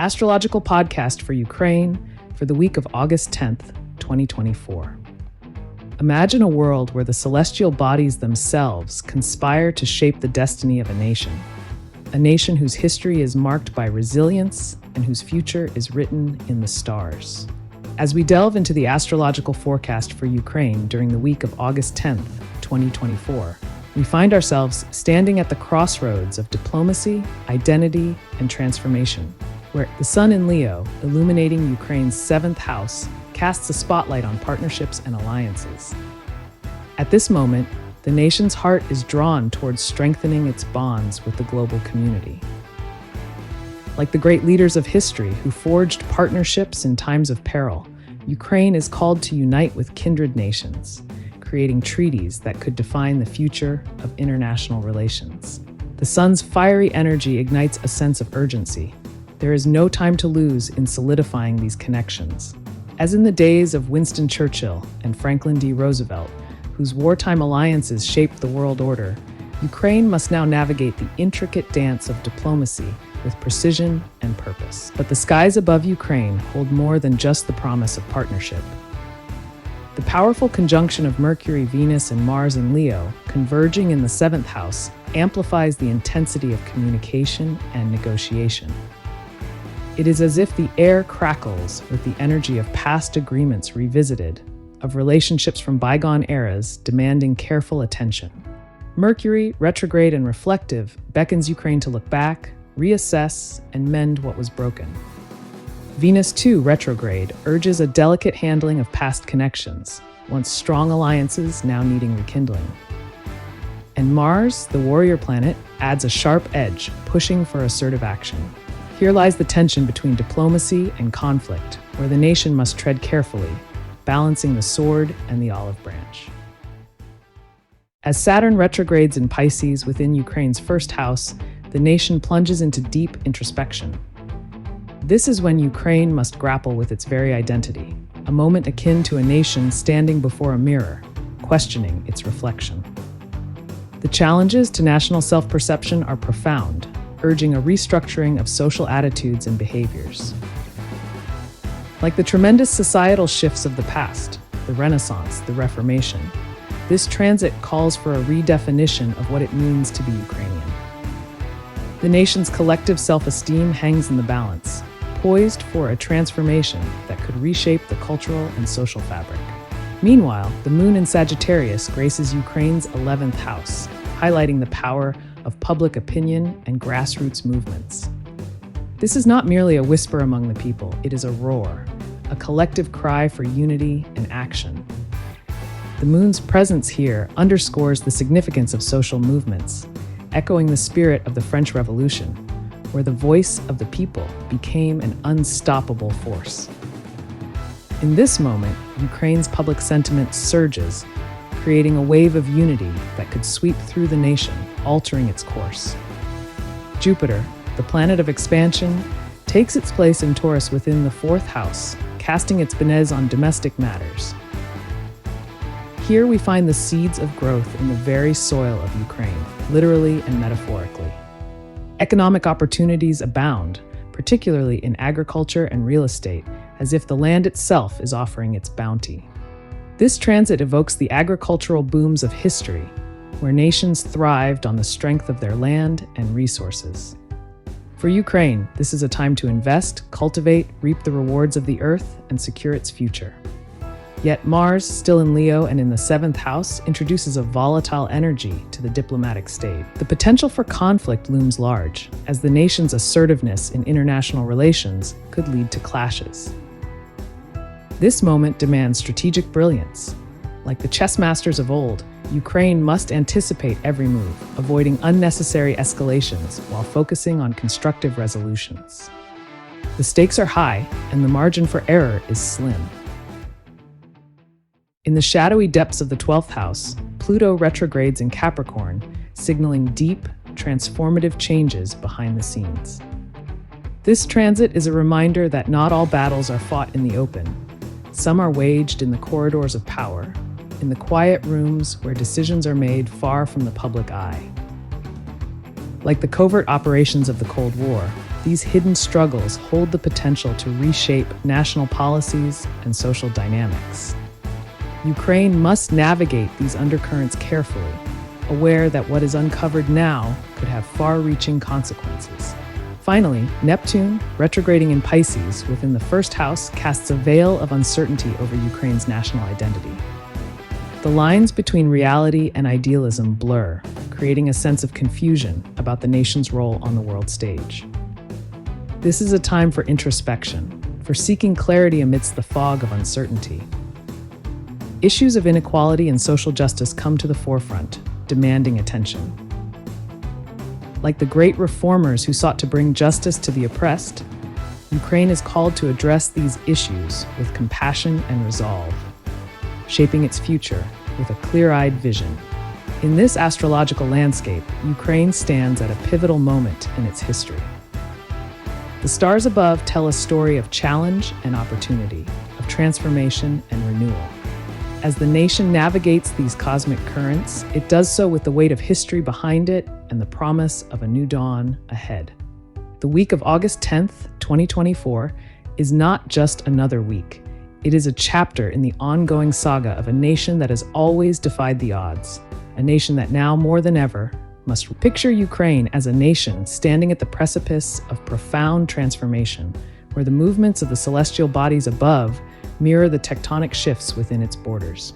Astrological podcast for Ukraine for the week of August 10th, 2024. Imagine a world where the celestial bodies themselves conspire to shape the destiny of a nation whose history is marked by resilience and whose future is written in the stars. As we delve into the astrological forecast for Ukraine during the week of August 10th, 2024, we find ourselves standing at the crossroads of diplomacy, identity, and transformation, where the sun in Leo, illuminating Ukraine's seventh house, casts a spotlight on partnerships and alliances. At this moment, the nation's heart is drawn towards strengthening its bonds with the global community. Like the great leaders of history who forged partnerships in times of peril, Ukraine is called to unite with kindred nations, creating treaties that could define the future of international relations. The sun's fiery energy ignites a sense of urgency. There is no time to lose in solidifying these connections. As in the days of Winston Churchill and Franklin D. Roosevelt, whose wartime alliances shaped the world order, Ukraine must now navigate the intricate dance of diplomacy with precision and purpose. But the skies above Ukraine hold more than just the promise of partnership. The powerful conjunction of Mercury, Venus, and Mars in Leo, converging in the seventh house, amplifies the intensity of communication and negotiation. It is as if the air crackles with the energy of past agreements revisited, of relationships from bygone eras demanding careful attention. Mercury, retrograde and reflective, beckons Ukraine to look back, reassess, and mend what was broken. Venus, too, retrograde, urges a delicate handling of past connections, once strong alliances now needing rekindling. And Mars, the warrior planet, adds a sharp edge, pushing for assertive action. Here lies the tension between diplomacy and conflict, where the nation must tread carefully, balancing the sword and the olive branch. As Saturn retrogrades in Pisces within Ukraine's first house, the nation plunges into deep introspection. This is when Ukraine must grapple with its very identity, a moment akin to a nation standing before a mirror, questioning its reflection. The challenges to national self-perception are profound, urging a restructuring of social attitudes and behaviors. Like the tremendous societal shifts of the past, the Renaissance, the Reformation, this transit calls for a redefinition of what it means to be Ukrainian. The nation's collective self-esteem hangs in the balance, poised for a transformation that could reshape the cultural and social fabric. Meanwhile, the moon in Sagittarius graces Ukraine's 11th house, highlighting the power of public opinion and grassroots movements. This is not merely a whisper among the people, it is a roar, a collective cry for unity and action. The moon's presence here underscores the significance of social movements, echoing the spirit of the French Revolution, where the voice of the people became an unstoppable force. In this moment, Ukraine's public sentiment surges, creating a wave of unity that could sweep through the nation, altering its course. Jupiter, the planet of expansion, takes its place in Taurus within the fourth house, casting its benes on domestic matters. Here we find the seeds of growth in the very soil of Ukraine, literally and metaphorically. Economic opportunities abound, particularly in agriculture and real estate, as if the land itself is offering its bounty. This transit evokes the agricultural booms of history, where nations thrived on the strength of their land and resources. For Ukraine, this is a time to invest, cultivate, reap the rewards of the earth, and secure its future. Yet Mars, still in Leo and in the seventh house, introduces a volatile energy to the diplomatic stage. The potential for conflict looms large, as the nation's assertiveness in international relations could lead to clashes. This moment demands strategic brilliance. Like the chess masters of old, Ukraine must anticipate every move, avoiding unnecessary escalations while focusing on constructive resolutions. The stakes are high, and the margin for error is slim. In the shadowy depths of the 12th house, Pluto retrogrades in Capricorn, signaling deep, transformative changes behind the scenes. This transit is a reminder that not all battles are fought in the open. Some are waged in the corridors of power, in the quiet rooms where decisions are made far from the public eye. Like the covert operations of the Cold War, these hidden struggles hold the potential to reshape national policies and social dynamics. Ukraine must navigate these undercurrents carefully, aware that what is uncovered now could have far-reaching consequences. Finally, Neptune, retrograding in Pisces within the first house, casts a veil of uncertainty over Ukraine's national identity. The lines between reality and idealism blur, creating a sense of confusion about the nation's role on the world stage. This is a time for introspection, for seeking clarity amidst the fog of uncertainty. Issues of inequality and social justice come to the forefront, demanding attention. Like the great reformers who sought to bring justice to the oppressed, Ukraine is called to address these issues with compassion and resolve, shaping its future with a clear-eyed vision. In this astrological landscape, Ukraine stands at a pivotal moment in its history. The stars above tell a story of challenge and opportunity, of transformation and renewal. As the nation navigates these cosmic currents, it does so with the weight of history behind it and the promise of a new dawn ahead. The week of August 10th, 2024, is not just another week. It is a chapter in the ongoing saga of a nation that has always defied the odds, a nation that now more than ever must picture Ukraine as a nation standing at the precipice of profound transformation, where the movements of the celestial bodies above mirror the tectonic shifts within its borders.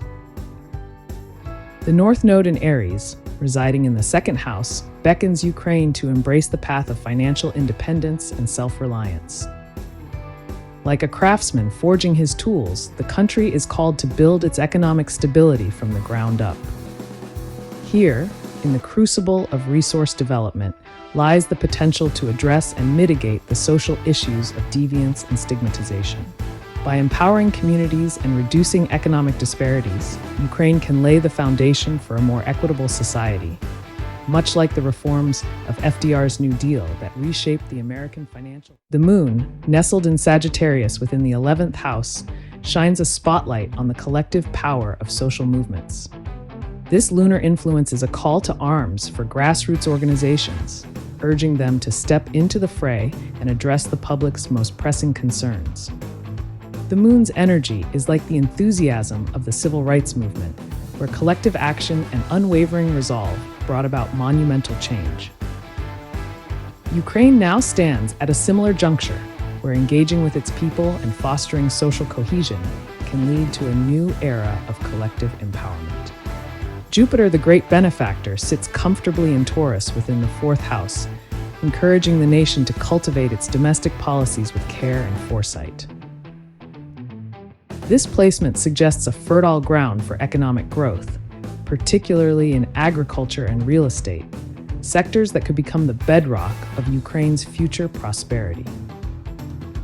The North Node in Aries, residing in the second house, beckons Ukraine to embrace the path of financial independence and self-reliance. Like a craftsman forging his tools, the country is called to build its economic stability from the ground up. Here, in the crucible of resource development, lies the potential to address and mitigate the social issues of deviance and stigmatization. By empowering communities and reducing economic disparities, Ukraine can lay the foundation for a more equitable society, much like the reforms of FDR's New Deal that reshaped the American financial. The moon, nestled in Sagittarius within the 11th house, shines a spotlight on the collective power of social movements. This lunar influence is a call to arms for grassroots organizations, urging them to step into the fray and address the public's most pressing concerns. The moon's energy is like the enthusiasm of the civil rights movement, where collective action and unwavering resolve brought about monumental change. Ukraine now stands at a similar juncture, where engaging with its people and fostering social cohesion can lead to a new era of collective empowerment. Jupiter, the great benefactor, sits comfortably in Taurus within the fourth house, encouraging the nation to cultivate its domestic policies with care and foresight. This placement suggests a fertile ground for economic growth, particularly in agriculture and real estate, sectors that could become the bedrock of Ukraine's future prosperity.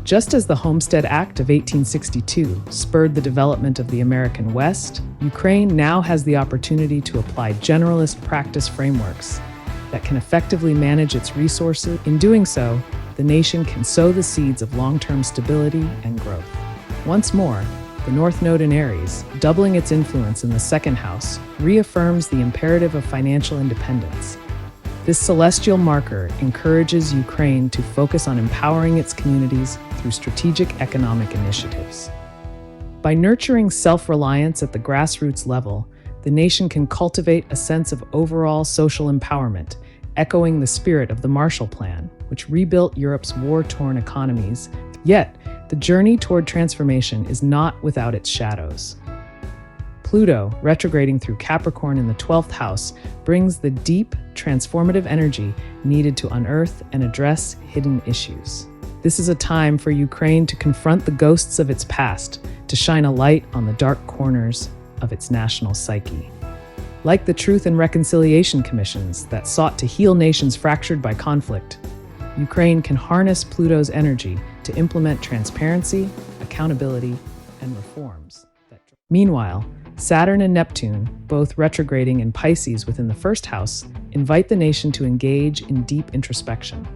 Just as the Homestead Act of 1862 spurred the development of the American West, Ukraine now has the opportunity to apply generalist practice frameworks that can effectively manage its resources. In doing so, the nation can sow the seeds of long-term stability and growth. Once more, the North Node in Aries, doubling its influence in the second house, reaffirms the imperative of financial independence. This celestial marker encourages Ukraine to focus on empowering its communities through strategic economic initiatives. By nurturing self-reliance at the grassroots level, the nation can cultivate a sense of overall social empowerment, echoing the spirit of the Marshall Plan, which rebuilt Europe's war-torn economies. Yet, the journey toward transformation is not without its shadows. Pluto, retrograding through Capricorn in the 12th house, brings the deep, transformative energy needed to unearth and address hidden issues. This is a time for Ukraine to confront the ghosts of its past, to shine a light on the dark corners of its national psyche. Like the Truth and Reconciliation Commissions that sought to heal nations fractured by conflict, Ukraine can harness Pluto's energy to implement transparency, accountability, and reforms. Meanwhile, Saturn and Neptune, both retrograding in Pisces within the first house, invite the nation to engage in deep introspection.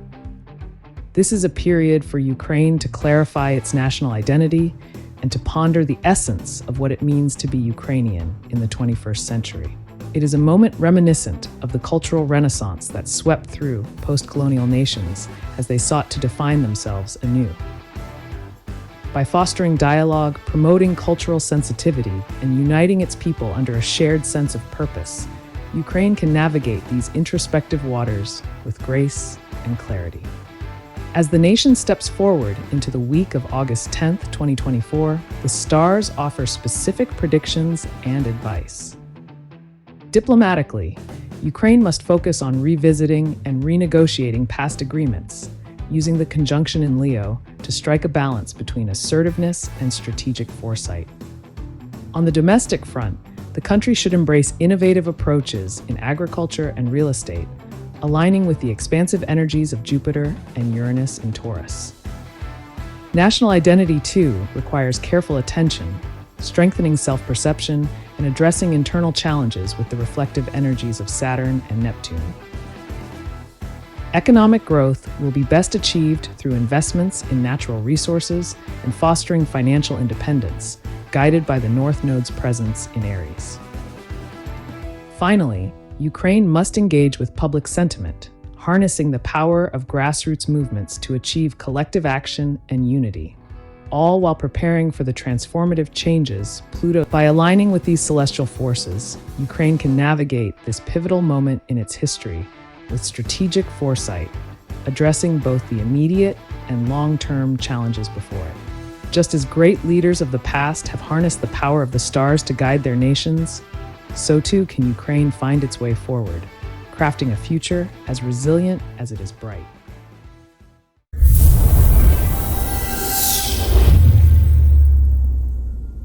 This is a period for Ukraine to clarify its national identity and to ponder the essence of what it means to be Ukrainian in the 21st century. It is a moment reminiscent of the cultural renaissance that swept through post-colonial nations as they sought to define themselves anew. By fostering dialogue, promoting cultural sensitivity, and uniting its people under a shared sense of purpose, Ukraine can navigate these introspective waters with grace and clarity. As the nation steps forward into the week of August 10th, 2024, the stars offer specific predictions and advice. Diplomatically, Ukraine must focus on revisiting and renegotiating past agreements, using the conjunction in Leo to strike a balance between assertiveness and strategic foresight. On the domestic front, the country should embrace innovative approaches in agriculture and real estate, aligning with the expansive energies of Jupiter and Uranus in Taurus. National identity, too, requires careful attention, strengthening self-perception and addressing internal challenges with the reflective energies of Saturn and Neptune. Economic growth will be best achieved through investments in natural resources and fostering financial independence, guided by the North Node's presence in Aries. Finally, Ukraine must engage with public sentiment, harnessing the power of grassroots movements to achieve collective action and unity, all while preparing for the transformative changes Pluto. By aligning with these celestial forces, Ukraine can navigate this pivotal moment in its history with strategic foresight, addressing both the immediate and long-term challenges before it. Just as great leaders of the past have harnessed the power of the stars to guide their nations, so too can Ukraine find its way forward, crafting a future as resilient as it is bright.